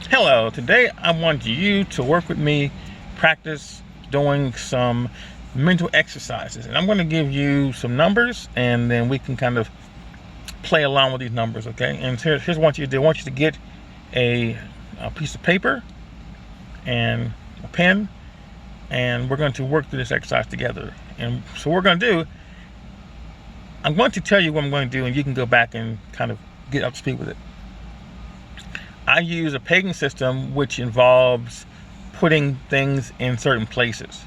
Hello, today I want you to work with me, practice doing some mental exercises. And I'm going to give you some numbers and then we can kind of play along with these numbers, okay? And here's what I want you to do. I want you to get a piece of paper and a pen, and we're going to work through this exercise together. And so what we're going to do, I'm going to tell you what I'm going to do and you can go back and kind of get up to speed with it. I use a pegging system which involves putting things in certain places.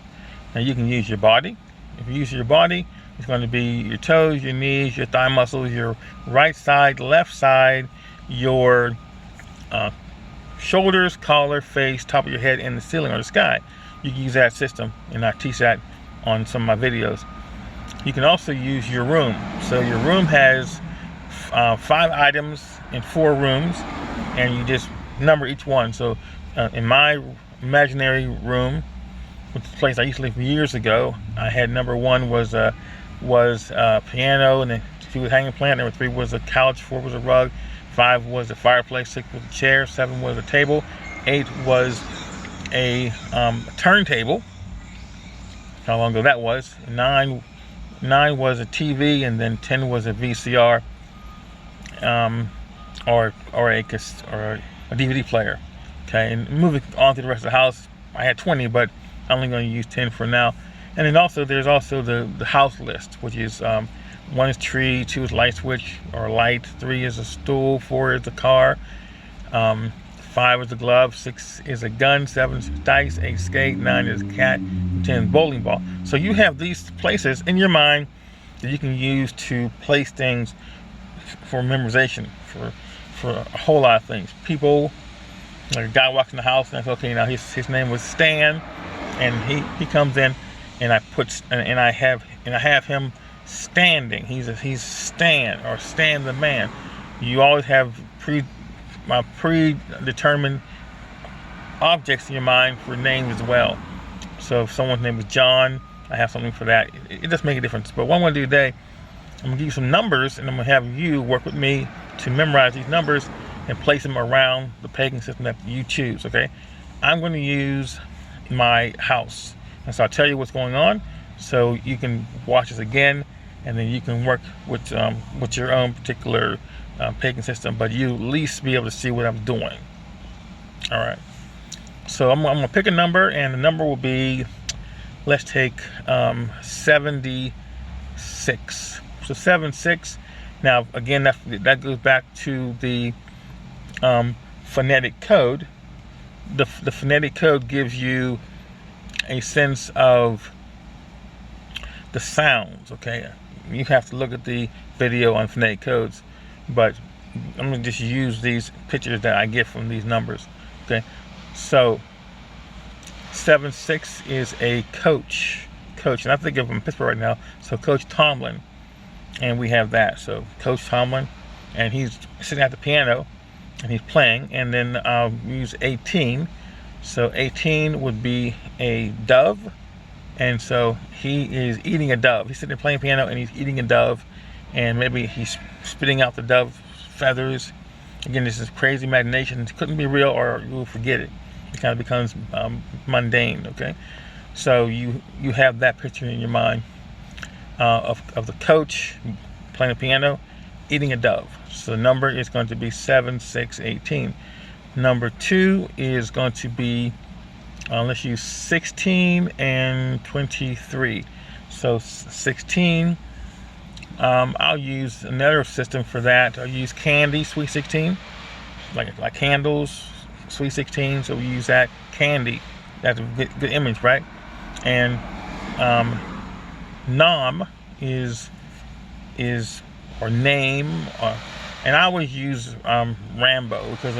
Now you can use your body. If you use your body, it's going to be your toes, your knees, your thigh muscles, your right side, left side, your shoulders, collar, face, top of your head, and the ceiling or the sky. You can use that system, and I teach that on some of my videos. You can also use your room. So your room has 5 items in 4 rooms, and you just number each one. So in my imaginary room, which is a place I used to live years ago, I had number 1 was a piano, and then 2 was a hanging plant, number 3 was a couch, 4 was a rug, 5 was a fireplace, 6 was a chair, 7 was a table, 8 was a turntable. How long ago that was? 9 was a TV, and then 10 was a VCR. Or a DVD player. Okay, and moving on to the rest of the house, I had 20, but I'm only going to use 10 for now. And then also there's also the house list, which is 1 is tree, 2 is light switch or light, 3 is a stool, 4 is a car, 5 is a glove, 6 is a gun, 7 is dice, 8 is skate, 9 is a cat, 10 is bowling ball. So you have these places in your mind that you can use to place things for memorization, for a whole lot of things. People, like a guy walks in the house and I say, okay, now his name was Stan, and he comes in, and I have him standing. He's Stan, or Stan the man. You always have predetermined objects in your mind for names as well. So if someone's name was John, I have something for that. It does make a difference. But what I'm going to do today, I'm going to give you some numbers, and I'm going to have you work with me to memorize these numbers and place them around the pegging system that you choose, okay? I'm going to use my house. And so I'll tell you what's going on so you can watch this again, and then you can work with your own particular pegging system, but you at least be able to see what I'm doing. All right. So I'm going to pick a number, and the number will be, let's take 76. So 76. Now again, that goes back to the phonetic code. The phonetic code gives you a sense of the sounds. Okay, you have to look at the video on phonetic codes, but I'm gonna just use these pictures that I get from these numbers. Okay, so 76 is a coach, and I think of him in Pittsburgh right now. So Coach Tomlin. And we have that. So Coach Tomlin, and he's sitting at the piano and he's playing. And then I'll use 18. So 18 would be a dove, and so he is eating a dove. He's sitting there playing piano and he's eating a dove, and maybe he's spitting out the dove feathers. Again, this is crazy imagination. It couldn't be real, or you'll forget it. It kind of becomes mundane. Okay, so you have that picture in your mind. Of the coach playing the piano, eating a dove. So the number is going to be 7, 6, 18. Number 2 is going to be, let's use 16 and 23. So 16, I'll use another system for that. I'll use candy, sweet 16, like candles, sweet 16. So we use that, candy. That's a good image, right? And nom is or name, and I always use Rambo, because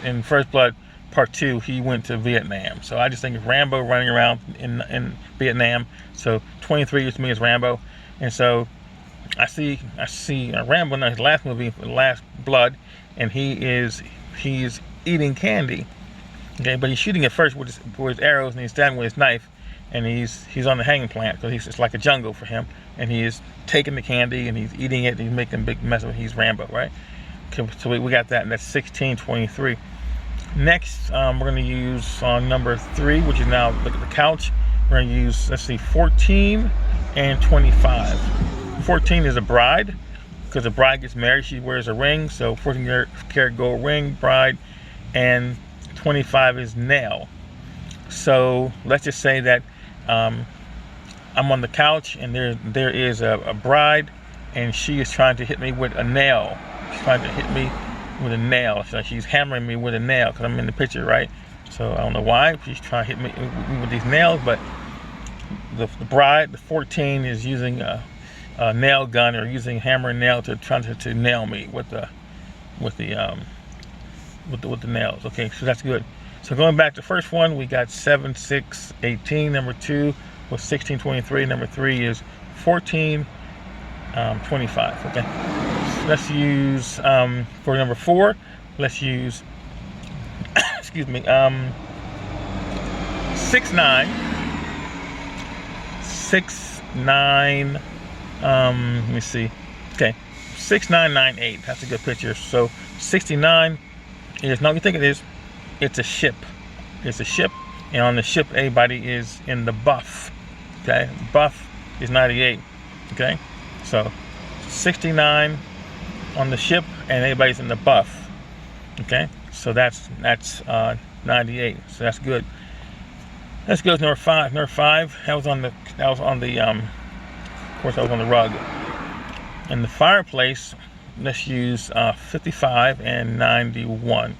in First Blood Part 2 he went to Vietnam, so I just think of Rambo running around in Vietnam. So 23 to me is Rambo, and so I see Rambo in his last movie, Last Blood, and he's eating candy. Okay, but he's shooting it first with his arrows, and he's standing with his knife, and he's on the hanging plant, because it's like a jungle for him, and he is taking the candy and he's eating it, and he's making a big mess of it. He's Rambo, right? Okay, so we got that, and that's 1623. Next, we're going to use on number 3, which is now look at the couch. We're going to use, let's see, 14 and 25. 14 is a bride, because the bride gets married, she wears a ring. So 14-karat gold ring, bride, and 25 is nail. So let's just say that I'm on the couch and there is a bride, and she is trying to hit me with a nail. She's trying to hit me with a nail. So she's hammering me with a nail because I'm in the picture, right? So I don't know why she's trying to hit me with these nails, but the bride, the 14, is using a nail gun, or using hammer and nail to try to nail me with the nails. Okay, so that's good. So going back to the first one, we got 7, 6, 18. Number 2 was 16, 23. Number 3 is 14, 25. Okay, so let's use for number 4. Let's use excuse me, 6, 9, 6, 9. Let me see. Okay, 6998. That's a good picture. So 69 is not what you think it is. It's a ship. It's a ship, and on the ship, everybody is in the buff. Okay, buff is 98. Okay, so 69 on the ship, and everybody's in the buff. Okay, so that's 98. So that's good. Let's go to number 5. Number 5. That was on the of course, I was on the rug. In the fireplace, let's use 55 and 91.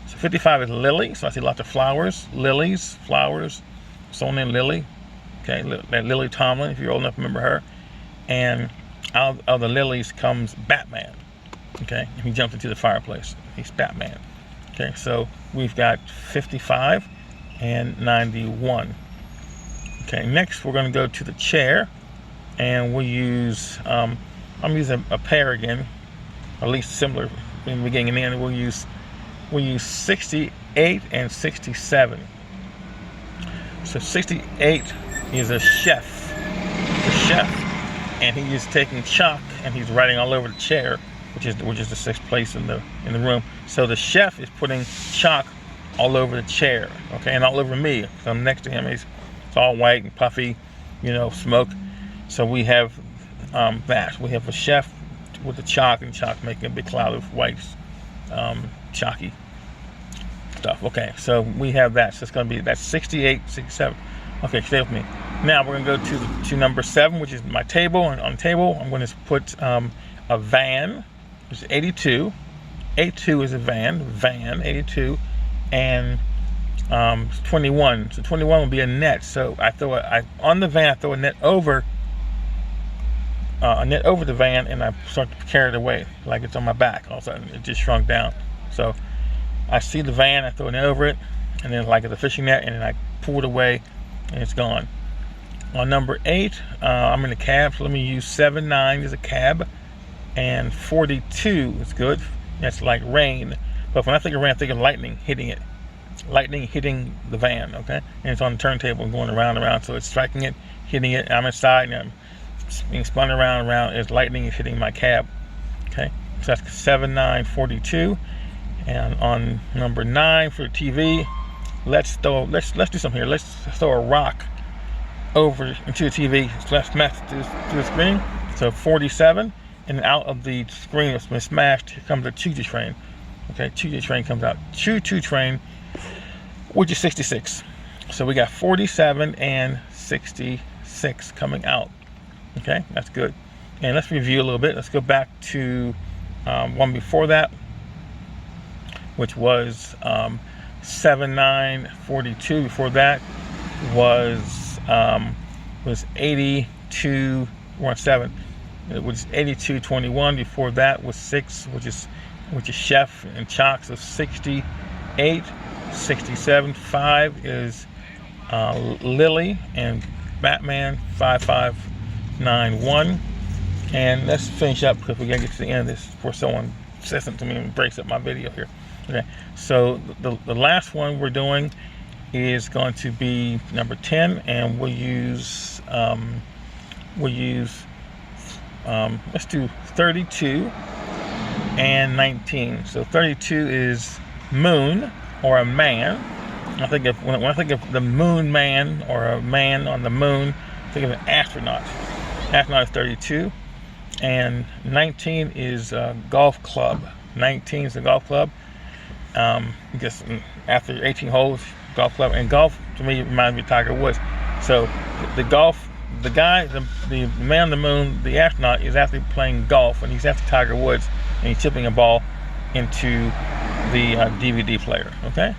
So 55 is lily, so I see lots of flowers, lilies, flowers. Someone named Lily. Okay, Lily Tomlin, if you're old enough to remember her. And out of the lilies comes Batman. Okay, and he jumps into the fireplace. He's Batman. Okay, so we've got 55 and 91. Okay, next we're going to go to the chair. And we'll use, I'm using a pair again, at least similar in the beginning and end. We'll use 68 and 67. So 68 is a chef, and he is taking chalk and he's writing all over the chair, which is the 6th place in the room. So the chef is putting chalk all over the chair, okay, and all over me. So I'm next to him. It's all white and puffy, smoke. So we have that. We have a chef with the chalk, and chalk making a big cloud of white, chalky stuff. Okay, so we have that. So it's going to be that's 68, 67. Okay, stay with me. Now we're going to go to number 7, which is my table. And on the table, I'm going to put a van, which is 82. 82 is a van 82, and 21. So 21 will be a net. So on the van, I throw a net over the van, and I start to carry it away like it's on my back. All of a sudden, it just shrunk down. So I see the van, I throw a net over it, and then like it's a fishing net, and then I pull it away, and it's gone. On number 8, I'm in a cab, so let me use 79 as a cab, and 42 is good. That's like rain, but when I think of rain, I think of lightning hitting it. Lightning hitting the van, okay? And it's on the turntable and going around and around, so it's striking it, hitting it. I'm inside, and I'm being spun around. As lightning is hitting my cab. Okay, so that's 7942. And on number 9 for the TV, let's do something here. Let's throw a rock over into the TV. So let's smash through the screen. So 47, and out of the screen that's been smashed, here comes a choo-choo train. Okay, choo-choo train comes out. Choo-choo train, which is 66. So we got 47 and 66 coming out. Okay, that's good. And let's review a little bit. Let's go back to one before that, which was 7942. Before that was 8217. It was 8221. Before that was 6, which is chef and chalk. So 68, 67. 5 is Lily and Batman. 5591. And let's finish up because we gotta get to the end of this before someone says something to me and breaks up my video here. Okay, so the last one we're doing is going to be number 10, and we'll use let's do 32 and 19. So 32 is moon, or a man, I think of when I think of the moon man or a man on the moon, I think of an astronaut. Astronaut is 32, and 19 is a golf club. 19 is a golf club. Just after 18 holes, golf club. And golf to me reminds me of Tiger Woods. So the guy, the man on the moon, the astronaut, is actually playing golf, and he's after Tiger Woods, and he's chipping a ball into the DVD player. Okay,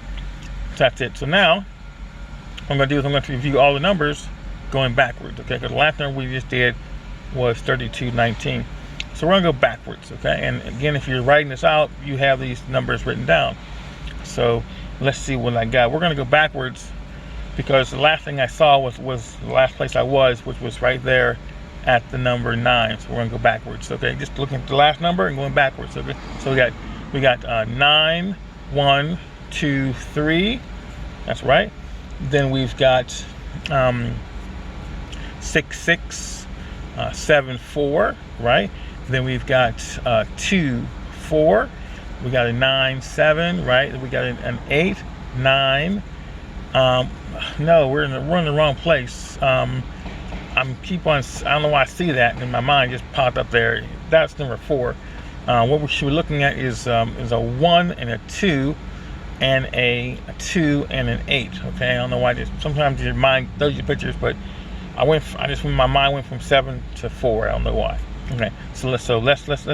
so that's it. So now what I'm going to do is I'm going to review all the numbers going backwards. Okay, because the last number we just did was 3219. So we're going to go backwards. Okay, and again, if you're writing this out, you have these numbers written down. So let's see what I got. We're going to go backwards because the last thing I saw was the last place I was, which was right there at the number 9. So we're going to go backwards. Okay, just looking at the last number and going backwards. Okay, so we got 9, 1, 2, 3. That's right. Then we've got 6, 6, 7, 4. Right. Then we've got 2, 4. We got a 9, 7. Right. We got an 8, 9. No, we're in the wrong place. I don't know why I see that in my mind, just popped up there. That's number 4. What we should be looking at is a 1 and a 2 and a 2 and an 8. Okay, I don't know why. Sometimes your mind throws you pictures, but my mind went from 7 to 4. I don't know why. Okay, so let's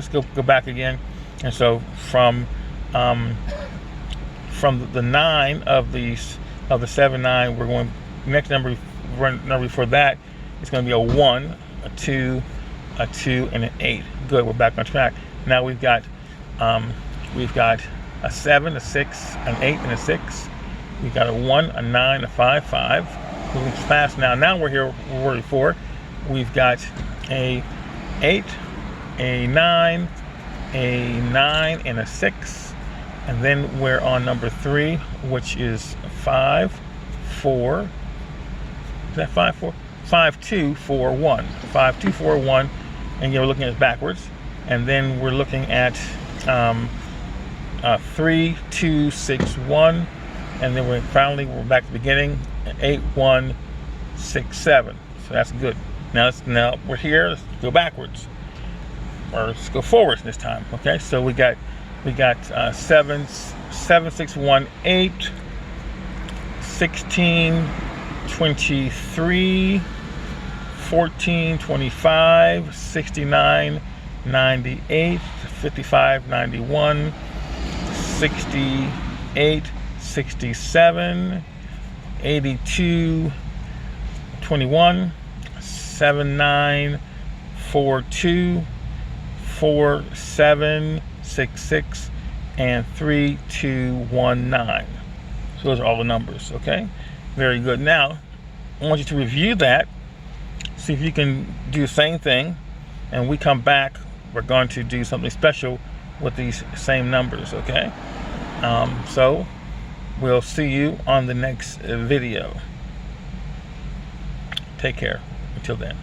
go back again. And so from the 9 of the 7, 9, we're going next number before that. It's going to be a 1, a 2, a 2, and an 8. Good, we're back on track. Now we've got a 7, a 6, an 8, and a 6. We've got a 1, a 9, a 5, 5. Moving fast now. Now we're here where before. We've got a 8, a 9, and a 6. And then we're on number 3, which is 5, 4. Is that 5, 4? 5, 2, 4, 1. 5, 2, 4, 1. And you're looking at it backwards. And then we're looking at 3, 2, 6, 1. And then we're back to the beginning. 8, 1, 6, 7. So that's good. Now we're here. Let's go backwards. Or let's go forwards this time. Okay. So we got 7, 6, 1, 8, 16, 23, 14, 25, 69, 98, 55, 91, 68, 67, 82, 21, 79, 42, 47, 66, and 3, 2, 1, 9. So those are all the numbers. Okay, very good. Now I want you to review that, see if you can do the same thing, and we come back, we're going to do something special with these same numbers. Okay, so we'll see you on the next video. Take care until then.